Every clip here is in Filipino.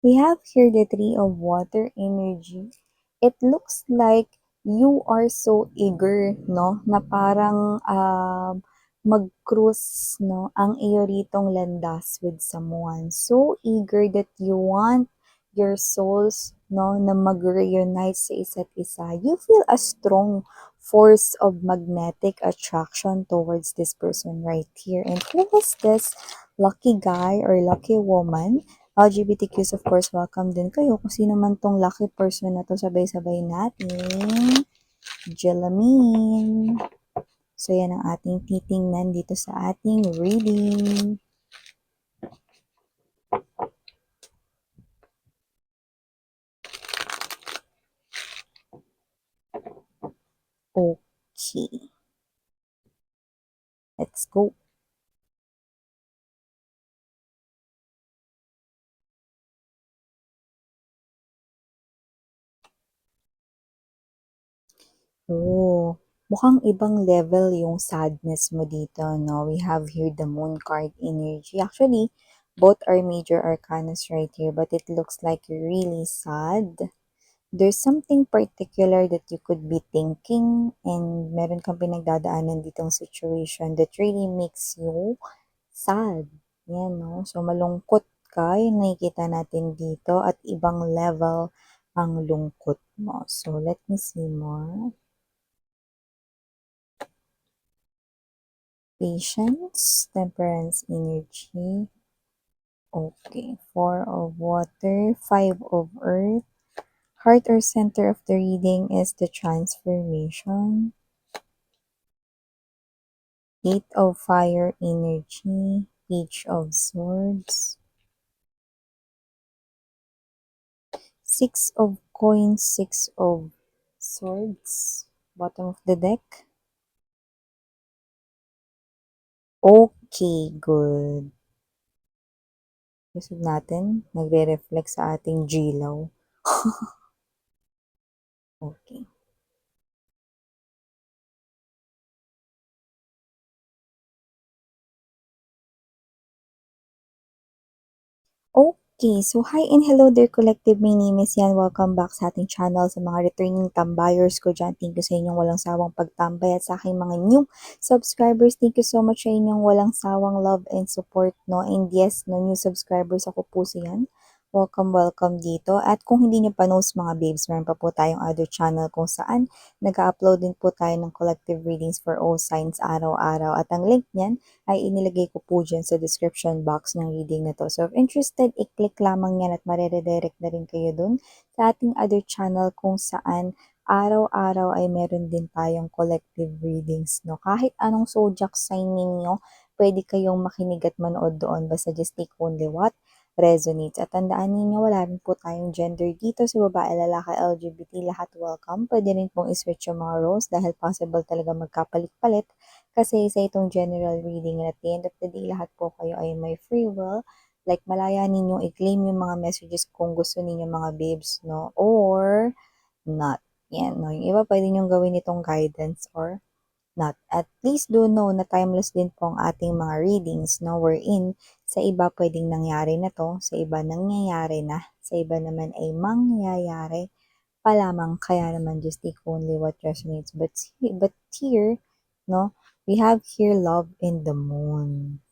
We have here the Three of Water energy. It looks like you are so eager, no? Na parang mag-cruise, no? Ang iyo ritong landas with someone. So eager that you want your souls, no? Na mag-reunite sa isa't isa. You feel a strong force of magnetic attraction towards this person right here. And who was this lucky guy or lucky woman? LGBTQs, of course, welcome din kayo. Kung sino man tong lucky person na to, sabay-sabay nating Jelamin. So, yan ang ating titingnan dito sa ating reading. Okay. Let's go. Oh, mukhang ibang level yung sadness mo dito, no? We have here the moon card energy. Actually, both are major arcanas right here, but it looks like you're really sad. There's something particular that you could be thinking and meron kang pinagdadaanan ditong situation that really makes you sad. Yan, no? So, malungkot ka, yung nakikita natin dito at ibang level ang lungkot mo. So, let me see more. Patience, temperance energy. Okay, Four of Water, Five of Earth. Heart or center of the reading is the transformation. Eight of Fire energy, Page of Swords. Six of Coins, Six of Swords. Bottom of the deck. Okay, good. Gusto natin, nagre-reflect sa ating jilaw. Okay. Okay, so hi and hello there collective. My name is Yan. Welcome back sa ating channel. Sa mga returning tambayers ko dyan, thank you sa inyong walang sawang pagtambay. At sa aking mga new subscribers, thank you so much sa inyong walang sawang love and support, no? And yes, no, new subscribers ako po siyan. Welcome, welcome dito. At kung hindi nyo pa knows mga babes, meron pa po tayong other channel kung saan nag-upload din po tayo ng collective readings for all signs araw-araw. At ang link niyan ay inilagay ko po dyan sa description box ng reading na to. So if interested, i-click lamang yan at mareredirect na rin kayo dun sa ating other channel kung saan araw-araw ay meron din tayong collective readings. No? Kahit anong zodiac sign ninyo, pwede kayong makinig at manood doon. Basta just take only what resonates. At tandaan ninyo, wala rin po tayong gender dito. Sa babae, lalaki, LGBT, lahat welcome. Pwede rin pong iswitch yung mga roles dahil possible talaga magkapalit-palit kasi sa itong general reading at the end of the day, lahat po kayo ay may free will. Like, malaya ninyo i-claim yung mga messages kung gusto ninyo mga babes, no? Or not. Yan, no? Yung iba pwede nyo gawin itong guidance or not. At please do know na timeless din po ang ating mga readings, no? Wherein, sa iba pwedeng nangyari na to, sa iba nangyayari na, sa iba naman ay mangyayari pa lamang, kaya naman just take only what resonates. But here, no, we have here love in the moon.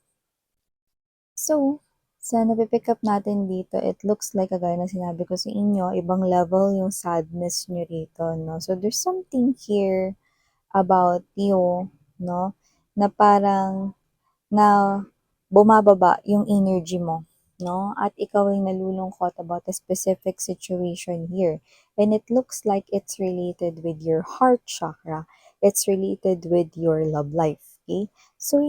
So, sa napipick up natin dito, it looks like, kagaya na sinabi ko sa inyo, ibang level yung sadness nyo rito, no? So, there's something here about you, no? Na parang na bumababa yung energy mo, no? At ikaw ay nalulungkot about a specific situation here. And it looks like it's related with your heart chakra. It's related with your love life, okay? So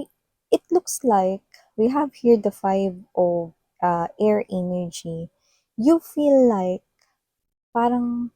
it looks like we have here the five of air energy. You feel like parang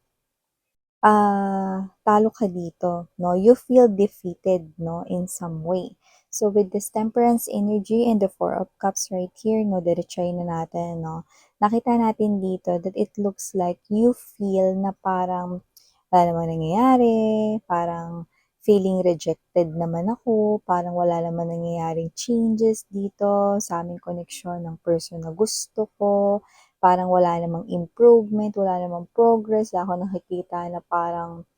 talo ka dito, no? You feel defeated, no, in some way. So with this temperance energy and the four of cups right here, no, diretsahin na natin, no? Nakita natin dito that it looks like you feel na parang wala naman nangyayari, parang feeling rejected naman ako, parang wala naman nangyayaring changes dito sa aming connection ng person na gusto ko, parang wala namang improvement, wala namang progress, wala akong nakikita na parang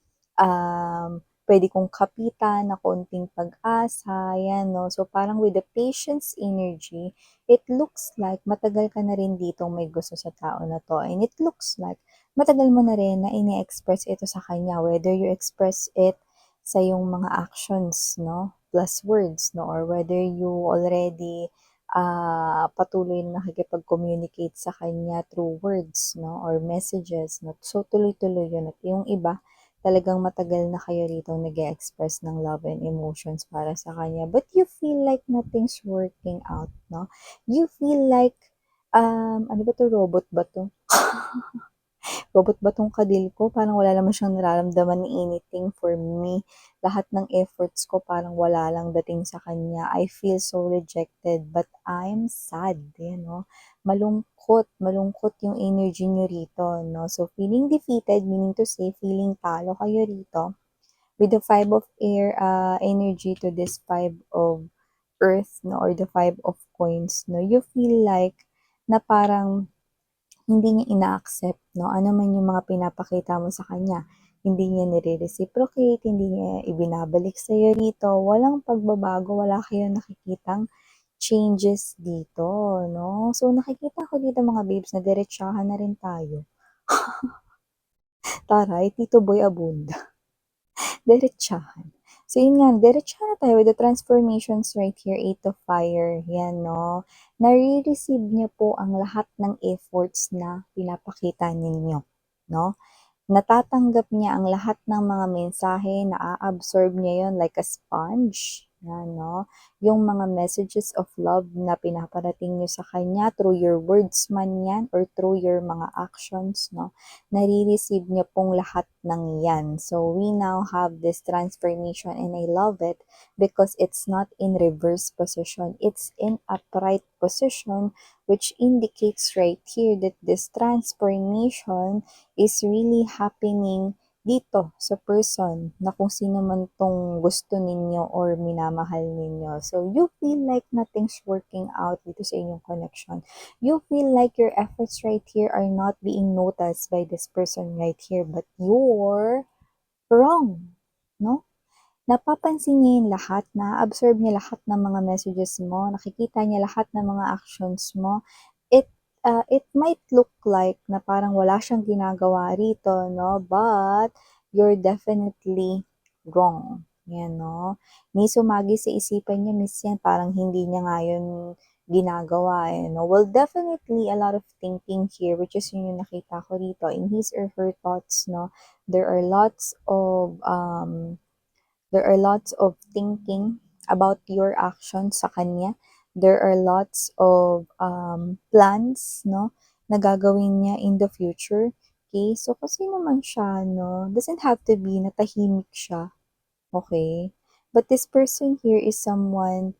puwede kong kapitan na konting pag-asa, 'yan 'no. So, parang with the patience energy, it looks like matagal ka na rin ditong may gusto sa tao na 'to, and it looks like matagal mo na rin na ini-express ito sa kanya, whether you express it sa iyong mga actions 'no, plus words 'no, or whether you already, patuloy na nakikipag-communicate sa kanya through words 'no, or messages 'no. So, tuloy-tuloy 'yun at yung iba talagang matagal na kayo rito nag-e-express ng love and emotions para sa kanya, but you feel like nothing's working out 'no? You feel like, ano ba 'to, robot ba 'to? Robot ba 'tong kadil ko, parang wala naman siyang nararamdaman na anything for me. Lahat ng efforts ko parang wala lang dating sa kanya. I feel so rejected but I'm sad, ayan 'no. Malungkot, malungkot yung energy niyo rito 5 So, feeling defeated, meaning to say feeling talo kayo rito. With the 5 of air, energy to this 5 of earth 'no, or the 5 of coins 'no, you feel like na parang hindi niya ina-accept 'no, ano man yung mga pinapakita mo sa kanya. Hindi niya nire-reciprocate, hindi niya ibinabalik sa'yo rito, walang pagbabago, wala kayong nakikitang changes dito 'no. So, nakikita ko dito mga babes na diretsahan na rin tayo. Taray, Tito Boy Abunda. Diretsahan. So, yun nga, diretsahan na tayo with the transformations right here, 8 of fire, yan 'no. Nare-receive niya po ang lahat ng efforts na pinapakita ninyo 'no. Natatanggap niya ang lahat ng mga mensahe, naa-absorb niya 'yun like a sponge, 'yan 'no. Yung mga messages of love na pinaparating niyo sa kanya through your words man 'yan or through your mga actions 'no, nare-receive niya pong lahat ng 'yan. So, we now have this transformation and I love it because it's not in reverse position, it's in upright position, which indicates right here that this transformation is really happening dito sa person na kung sino man 'tong gusto ninyo or minamahal ninyo. So, you feel like nothing's working out dito sa inyong connection. You feel like your efforts right here are not being noticed by this person right here, but you're wrong, 'no? Napapansin niya yung lahat, na-absorb niya lahat ng mga messages mo, nakikita niya lahat ng mga actions mo. It, it might look like na parang wala siyang ginagawa rito, no? But you're definitely wrong. Yan, no? Ni sumagi sa isipan niya, miss yan, parang hindi niya nga yun ginagawa, no? Well, definitely a lot of thinking here, which is yun yung nakita ko rito in his or her thoughts, no? There are lots of, thinking about your actions sa kanya. There are lots of plans, no, na gagawin niya in the future. Okay? So, kasi naman siya, no, doesn't have to be na tahimik siya. Okay? But this person here is someone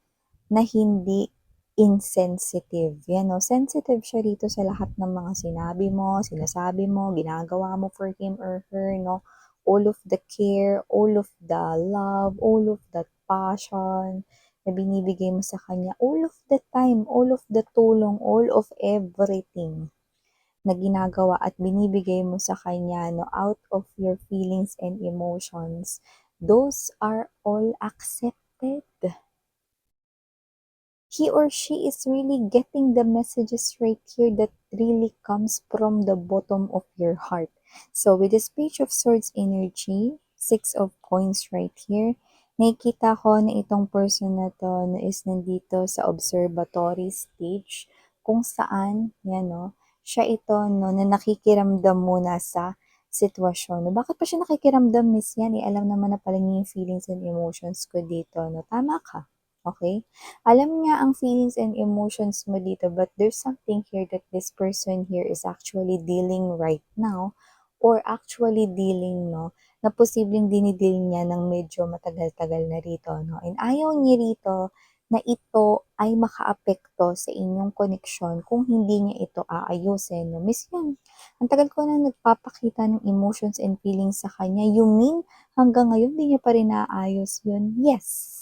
na hindi insensitive. Yan, no? Sensitive siya rito sa lahat ng mga sinabi mo, sinasabi mo, ginagawa mo for him or her, no? All of the care, all of the love, all of that passion na binibigay mo sa kanya, all of the time, all of the tulong, all of everything na ginagawa at binibigay mo sa kanya, no, out of your feelings and emotions, those are all accepted. He or she is really getting the messages right here that really comes from the bottom of your heart. So with this Page of Swords energy, 6 of Coins right here, nakikita ko na itong person na to na is nandito sa observatory stage kung saan, yan no, siya ito no, na nakikiramdam muna sa sitwasyon. No, bakit pa siya nakikiramdam, miss yan? Alam naman na pala niya yung feelings and emotions ko dito. No? Tama ka. Okay? Alam niya ang feelings and emotions mo dito, but there's something here that this person here is actually dealing right now or actually dealing, no, na posibleng dinidil niya ng medyo matagal-tagal na rito, no. And ayaw niya rito na ito ay makaapekto sa inyong koneksyon kung hindi niya ito aayusin, no. Miss yan, ang tagal ko na nagpapakita ng emotions and feelings sa kanya. You mean hanggang ngayon di niya pa rin naayos yun? Yes.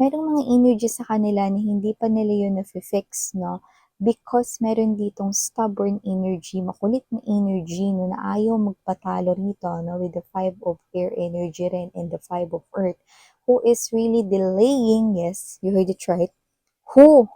Merong mga energy sa kanila na hindi pa nila yun nafi-fix, no? because meron ditong stubborn energy, makulit na energy no, na ayaw magpatalo rito no, with the 5 of air energy rin and the 5 of earth, who is really delaying, yes, you heard it right, who,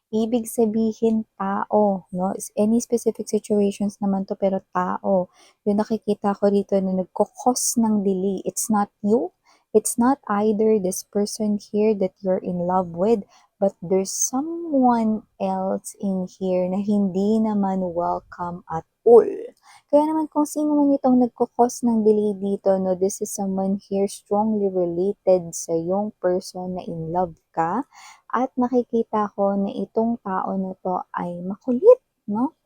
ibig sabihin tao, no? Any specific situations naman to, pero tao. Yung nakikita ko rito na nagko-cause ng delay. It's not you. It's not either this person here that you're in love with, but there's someone else in here na hindi naman welcome at all. Kaya naman kung sino man itong nagko-cause ng delay dito, no, this is someone here strongly related sa yung person na in love ka. At nakikita ko na itong tao na to ay makulit, no?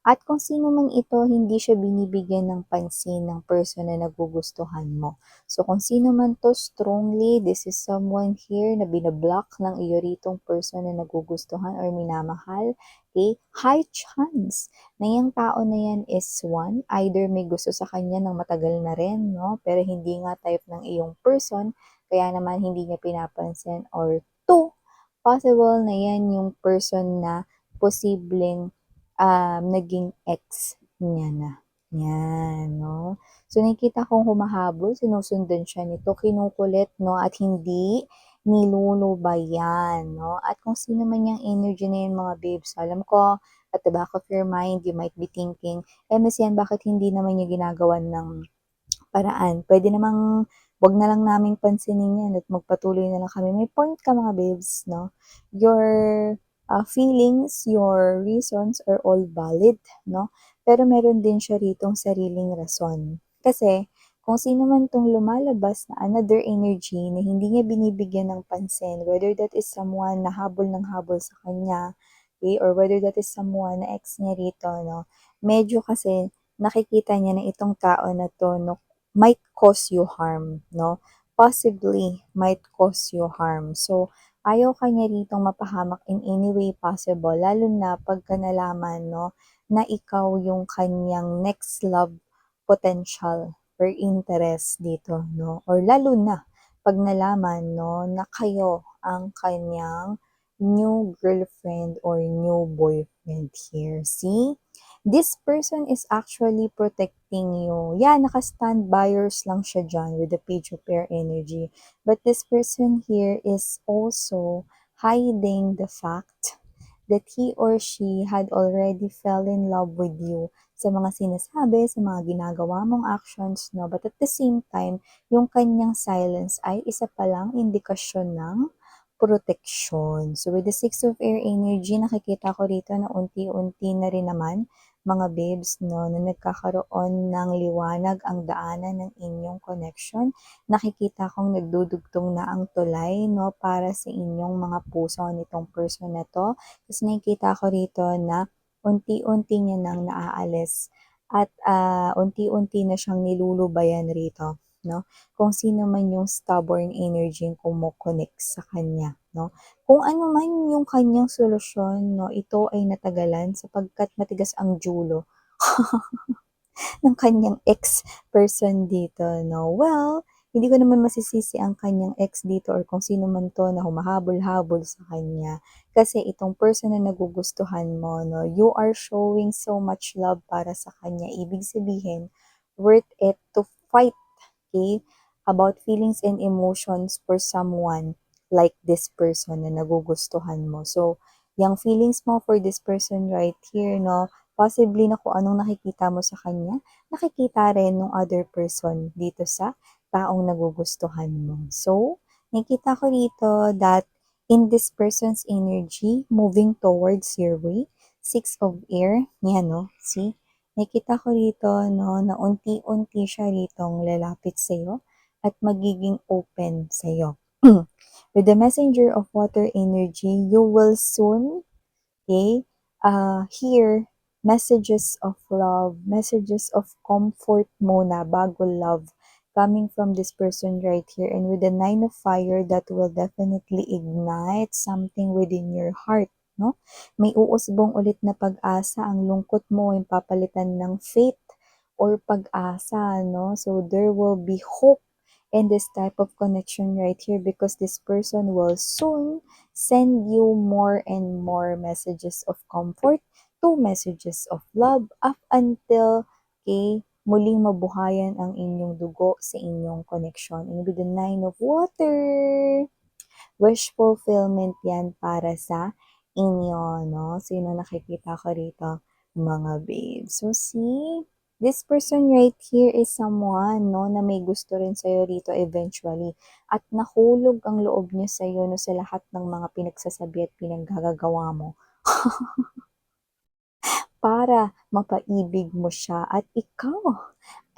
At kung sino man ito, hindi siya binibigyan ng pansin ng person na nagugustuhan mo. So kung sino man to, strongly, this is someone here na binablock ng iyo ritong person na nagugustuhan or minamahal. Okay? High chance na yung tao na yan is one, either may gusto sa kanya ng matagal na rin, no? Pero hindi nga type ng iyong person, kaya naman hindi niya pinapansin. Or two, possible na yan yung person na posibleng naging ex niya na. Yan, no? So, nakikita kong humahabol, sinusundan siya nito, kinukulit, no? At hindi nilulubayan, no? At kung sino man yung energy na yun, mga babes, alam ko, at the back of your mind, you might be thinking, Miss yan, bakit hindi naman niya ginagawan ng paraan? Pwede namang, wag na lang naming pansinin yan at magpatuloy na lang kami. May point ka, mga babes, no? Your feelings, your reasons are all valid, no? Pero meron din siya ritong sariling rason. Kasi, kung sino man tong lumalabas na another energy na hindi niya binibigyan ng pansin, whether that is someone na habol ng habol sa kanya, okay, or whether that is someone na ex niya rito, no? Medyo kasi nakikita niya na itong tao na to, no, might cause you harm, no? Possibly might cause you harm. So, ayaw ka niya ritong mapahamak in any way possible, lalo na pagka nalaman, no, na ikaw yung kanyang next love potential or interest dito, no? Or lalo na pag nalaman, no, na kayo ang kanyang new girlfriend or new boyfriend here. See? This person is actually protecting you. Yeah, naka-stand buyers lang siya dyan with the page of air energy. But this person here is also hiding the fact that he or she had already fell in love with you sa mga sinasabi, sa mga ginagawa mong actions, no? But at the same time, yung kanyang silence ay isa palang indikasyon ng protection. So with the 6 of air energy, nakikita ko rito na unti-unti na rin naman mga babes, no, na nagkakaroon ng liwanag ang daanan ng inyong connection. Nakikita kong nagdudugtong na ang tulay, no, para sa inyong mga puso nitong person na to. Kasi nakikita ko rito na unti-unti niya nang naaalis at unti-unti na siyang nilulubayan rito, no? Kung sino man yung stubborn energy yung kumokonek sa kanya, no? Kung ano man yung kanyang solusyon, no, ito ay natagalan sapagkat matigas ang julo ng kanyang ex-person dito, no? Well, hindi ko naman masisisi ang kanyang ex dito or kung sino man to na humahabol-habol sa kanya. Kasi itong person na nagugustuhan mo, no, you are showing so much love para sa kanya. Ibig sabihin, worth it to fight, okay, about feelings and emotions for someone like this person na nagugustuhan mo. So, yung feelings mo for this person right here, no, possibly na kung anong nakikita mo sa kanya, nakikita rin ng other person dito sa taong nagugustuhan mo. So, nakita ko dito that in this person's energy, moving towards your way, 6 of air, yan no, see? Nakita ko dito no, na unti-unti siya ritong lalapit sa'yo at magiging open sa'yo. With the messenger of water energy, you will soon, okay, hear messages of love, messages of comfort muna bago love coming from this person right here. And with the 9 of fire, that will definitely ignite something within your heart, no? May uusbong ulit na pag-asa, ang lungkot mo ay papalitan ng faith or pag-asa, no? So there will be hope in this type of connection right here because this person will soon send you more and more messages of comfort to messages of love up until muling mabuhayan ang inyong dugo sa inyong connection. And with the Nine of Water, wish fulfillment yan para sa inyo, no? So, yun ang nakikita ko rito, mga babes. So, see, this person right here is someone, no, na may gusto rin sa'yo rito eventually. At nahulog ang loob niya sa'yo, no, sa lahat ng mga pinagsasabi at pinaggagawa mo para mapaibig mo siya at ikaw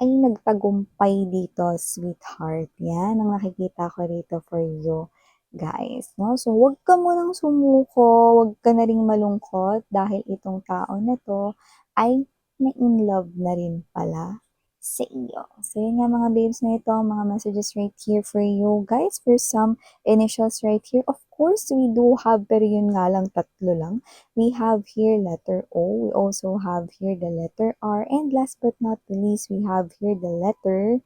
ay nagtagumpay dito, sweetheart. Yan ang nakikita ko rito for you, guys. No? So, wag ka munang sumuko, wag ka na ring malungkot dahil itong tao na to ay na-in love na rin pala sa iyo. So, yun nga mga babes na ito, mga messages right here for you. Guys, for some initials right here, of course, we do have, pero yun nga lang, tatlo lang. We have here letter O. We also have here the letter R. And last but not the least, we have here the letter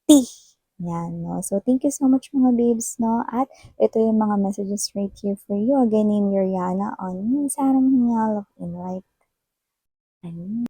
T. Yan, no? So, thank you so much mga babes, no? At ito yung mga messages right here for you. Again, name your Yana on Sarang Hingalok in Light.